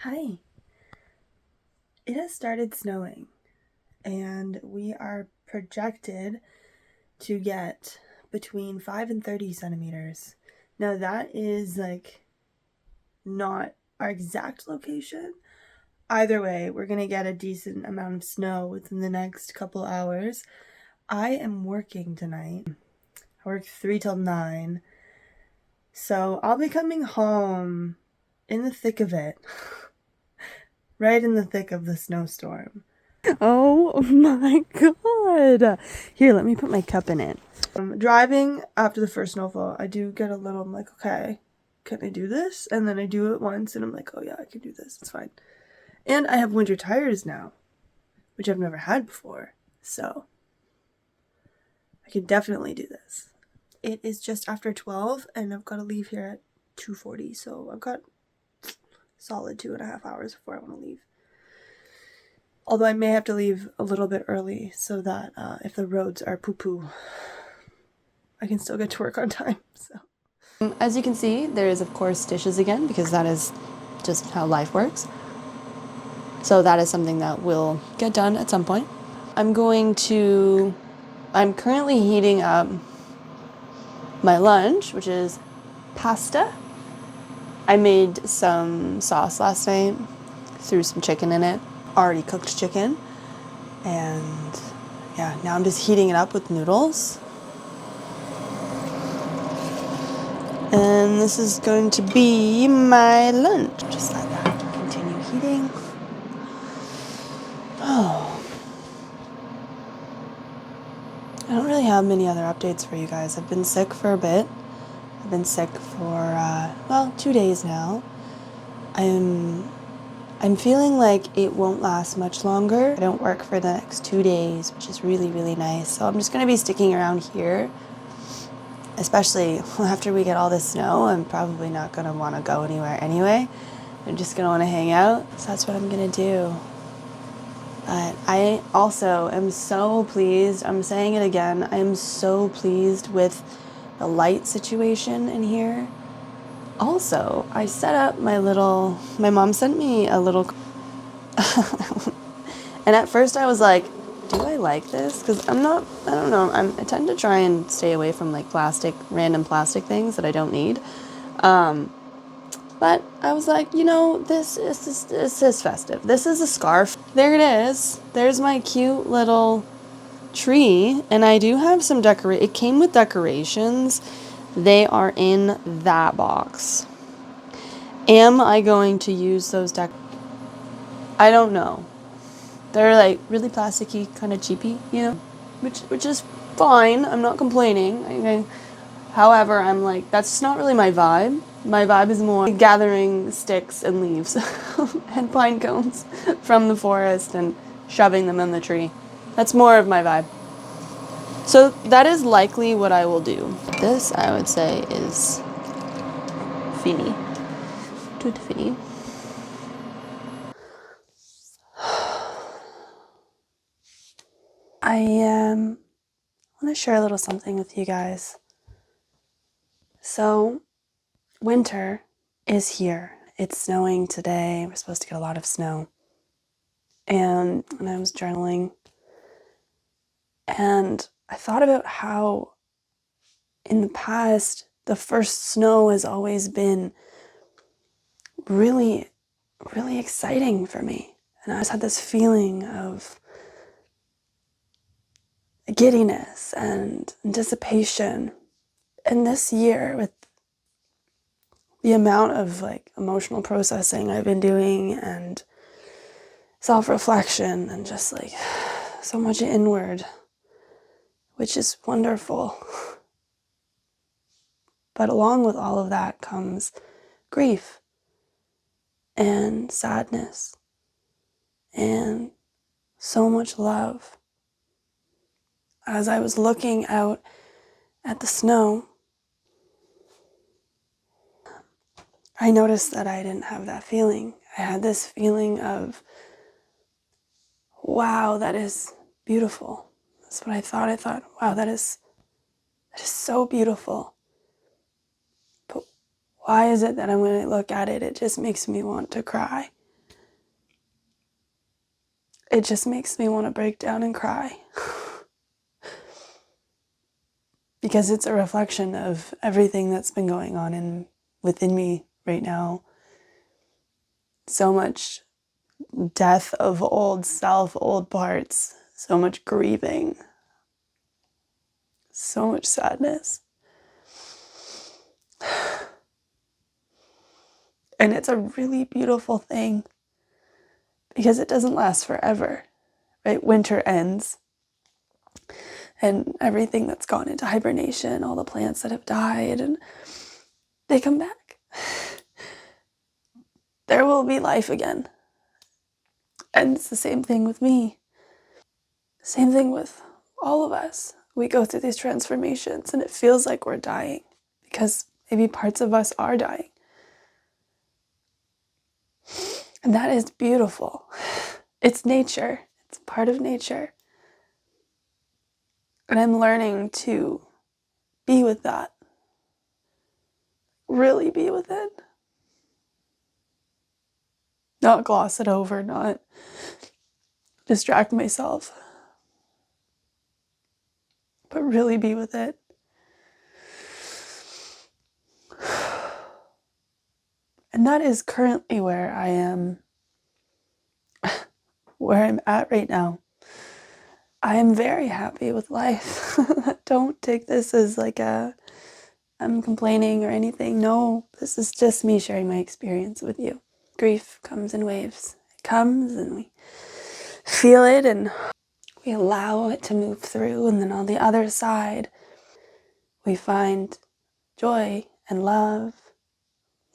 Hi. It has started snowing and we are projected to get between 5 and 30 centimeters. Now that is not our exact location. Either way, we're going to get a decent amount of snow within the next couple hours. I am working tonight. I work 3 till 9. So I'll be coming home in the thick of it. Right in the thick of the snowstorm. Oh my god. Here, let me put my cup in it. Driving after the first snowfall, I do get a little, I'm like, okay, can I do this? And then I do it once and I'm like, oh yeah, I can do this. It's fine. And I have winter tires now, which I've never had before. So I can definitely do this. It is just after 12 and I've got to leave here at 2:40. So I've got solid 2.5 hours before I want to leave. Although I may have to leave a little bit early so that if the roads are poo-poo, I can still get to work on time. So, as you can see, there is of course dishes again because that is just how life works. So that is something that will get done at some point. I'm currently heating up my lunch, which is pasta. I made some sauce last night, threw some chicken in it, already cooked chicken. And yeah, now I'm just heating it up with noodles. And this is going to be my lunch. Just let that continue heating. Oh. I don't really have many other updates for you guys. I've been sick for a bit. I've been sick for, 2 days now. I'm feeling like it won't last much longer. I don't work for the next 2 days, which is really, really nice. So I'm just going to be sticking around here. Especially after we get all this snow, I'm probably not going to want to go anywhere anyway. I'm just going to want to hang out. So that's what I'm going to do. But I also am so pleased. I'm saying it again. I am so pleased with the light situation in here. Also, I set up my mom sent me a little, and at first I was like, do I like this? Because I don't know, I tend to try and stay away from like random plastic things that I don't need. But I was like, this is festive. This is a scarf. There it is. There's my cute little tree. And I do have some it came with decorations. They are in that box. Am I going to use those I don't know. They're like really plasticky, kind of cheapy, which is fine. I'm not complaining. However, I'm like, that's not really my vibe. My vibe is more gathering sticks and leaves and pine cones from the forest and shoving them in the tree. That's more of my vibe. So that is likely what I will do. This, I would say, is fini. Tout fini. I want to share a little something with you guys. So, winter is here. It's snowing today. We're supposed to get a lot of snow. And when I was journaling, and I thought about how in the past, the first snow has always been really, really exciting for me. And I always had this feeling of giddiness and anticipation. And this year, with the amount of emotional processing I've been doing and self-reflection and just so much inward, which is wonderful. But along with all of that comes grief and sadness and so much love. As I was looking out at the snow, I noticed that I didn't have that feeling. I had this feeling of, wow, that is beautiful. That's what I thought. I thought, wow, that is so beautiful. But why is it that when I look at it, it just makes me want to cry? it just makes me want to break down and cry. Because it's a reflection of everything that's been going on within me right now. So much death of old self, old parts, so much grieving, so much sadness. And it's a really beautiful thing because it doesn't last forever, right? Winter ends and everything that's gone into hibernation, all the plants that have died, and they come back. There will be life again. And it's the same thing with me. Same thing with all of us. We go through these transformations and it feels like we're dying because maybe parts of us are dying. And that is beautiful. It's nature. It's part of nature. And I'm learning to be with that. Really be with it. Not gloss it over, not distract myself, but really be with it. And that is currently where I am, where I'm at right now. I am very happy with life. Don't take this as like I'm complaining or anything. No, this is just me sharing my experience with you. Grief comes in waves. It comes and we feel it and we allow it to move through, and then on the other side, we find joy and love.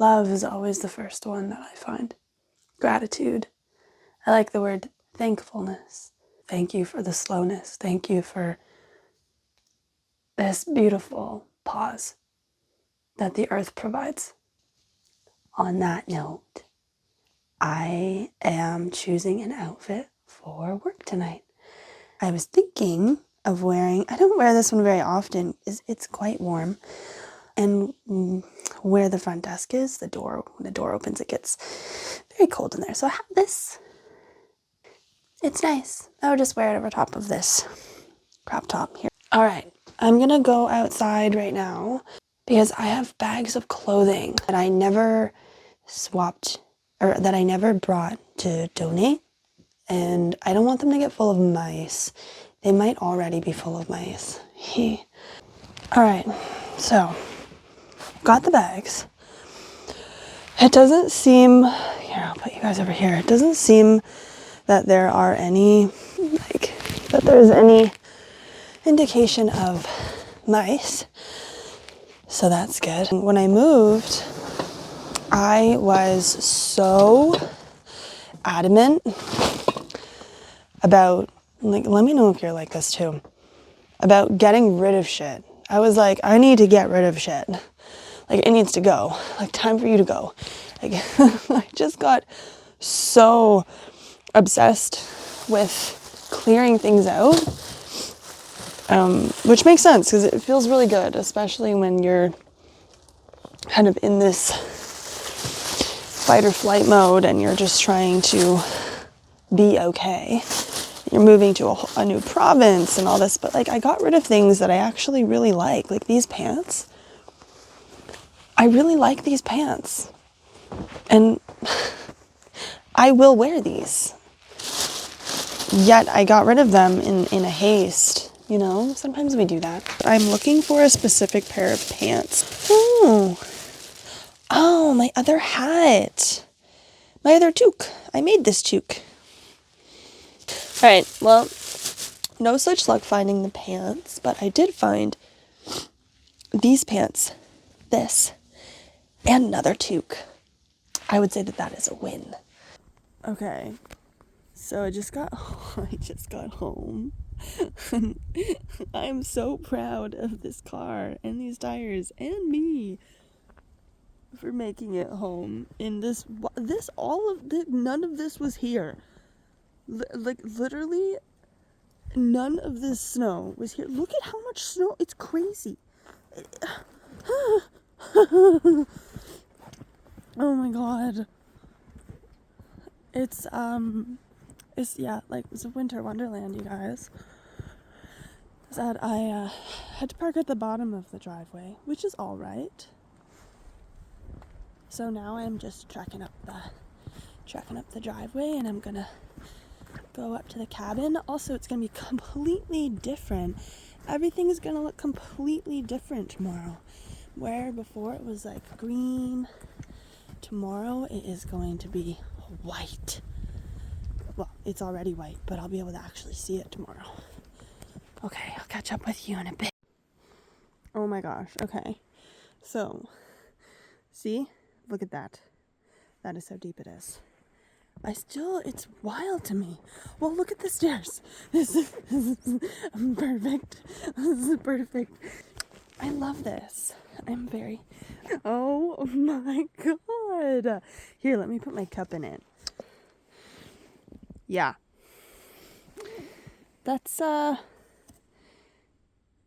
Love is always the first one that I find. Gratitude. I like the word thankfulness. Thank you for the slowness. Thank you for this beautiful pause that the earth provides. On that note, I am choosing an outfit for work tonight. I was thinking of wearing, I don't wear this one very often, it's quite warm, and where the front desk is, when the door opens, it gets very cold in there. So I have this. It's nice. I would just wear it over top of this crop top here. All right, I'm gonna go outside right now because I have bags of clothing that I never swapped or that I never brought to donate, and I don't want them to get full of mice. They might already be full of mice. All right, so got the bags. It doesn't seem, here, I'll put you guys over here. It doesn't seem that there are any, that there's any indication of mice. So that's good. And when I moved, I was so adamant about, let me know if you're like this too, about getting rid of shit. I was like, I need to get rid of shit. Like, it needs to go. Like, time for you to go. Like, I just got so obsessed with clearing things out, which makes sense because it feels really good, especially when you're kind of in this fight or flight mode and you're just trying to be okay. You're moving to a new province and all this, but like, I got rid of things that I actually really like these pants. I really like these pants, and I will wear these. Yet I got rid of them in a haste. You know, sometimes we do that. I'm looking for a specific pair of pants. Oh, my other hat. My other toque. I made this toque. All right, well, no such luck finding the pants, but I did find these pants, this, and another toque. I would say that is a win. Okay, so I just got home. I'm so proud of this car and these tires and me for making it home in none of this was here. Literally none of this snow was here. Look at how much snow. It's crazy. Oh my god. It's it's a winter wonderland, you guys. Is that I had to park at the bottom of the driveway, which is all right. So now I'm just trekking up the driveway, and I'm gonna go up to the cabin. Also, it's gonna be completely different. Everything is gonna look completely different tomorrow. Where before it was like green, tomorrow it is going to be white. Well, it's already white, but I'll be able to actually see it tomorrow. Okay, I'll catch up with you in a bit. Oh my gosh, okay. So, see? Look at that. That is how deep it is. It's wild to me. Well, look at the stairs. This is perfect. This is perfect. I love this. Oh my god. Here, let me put my cup in it. Yeah. It's a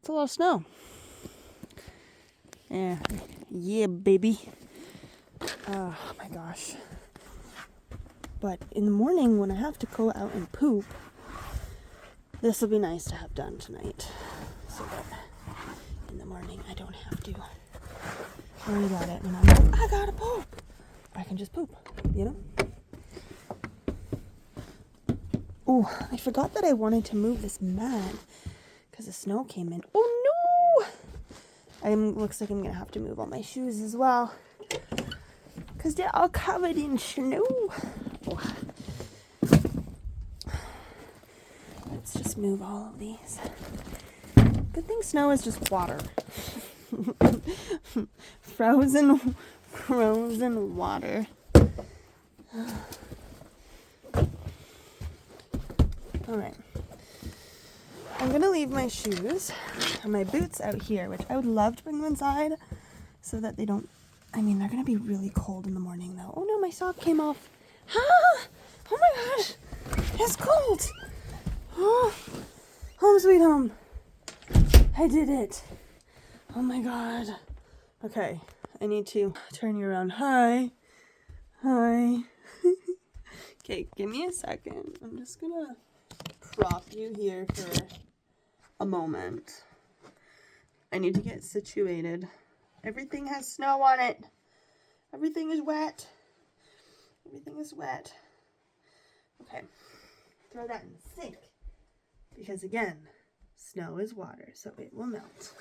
lot of snow. Yeah, baby. Oh my gosh. But in the morning, when I have to go out and poop, this will be nice to have done tonight. So that in the morning, I don't have to worry about it. And I'm like, I gotta poop. I can just poop, you know? Oh, I forgot that I wanted to move this mat because the snow came in. Oh no! Looks like I'm gonna have to move all my shoes as well because they're all covered in snow. Let's just move all of these. Good thing snow is just water. Frozen water. Alright. I'm going to leave my shoes and my boots out here, which I would love to bring them inside so that they don't... they're going to be really cold in the morning, though. Oh, no, my sock came off. Ah! Oh, my gosh. It's cold. Oh, home sweet home. I did it. Oh, my God. Okay, I need to turn you around. Hi. Okay, give me a second. I'm just going to prop you here for a moment. I need to get situated. Everything has snow on it. Everything is wet. Okay. Throw that in the sink. Because again, snow is water, so it will melt.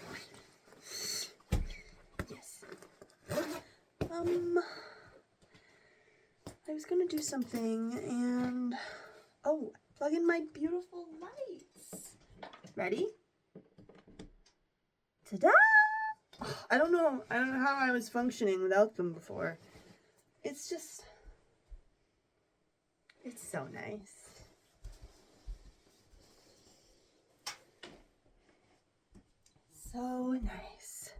Yes. I was gonna do something and plug in my beautiful lights. Ready? Ta-da! I don't know how I was functioning without them before. It's so nice. So nice.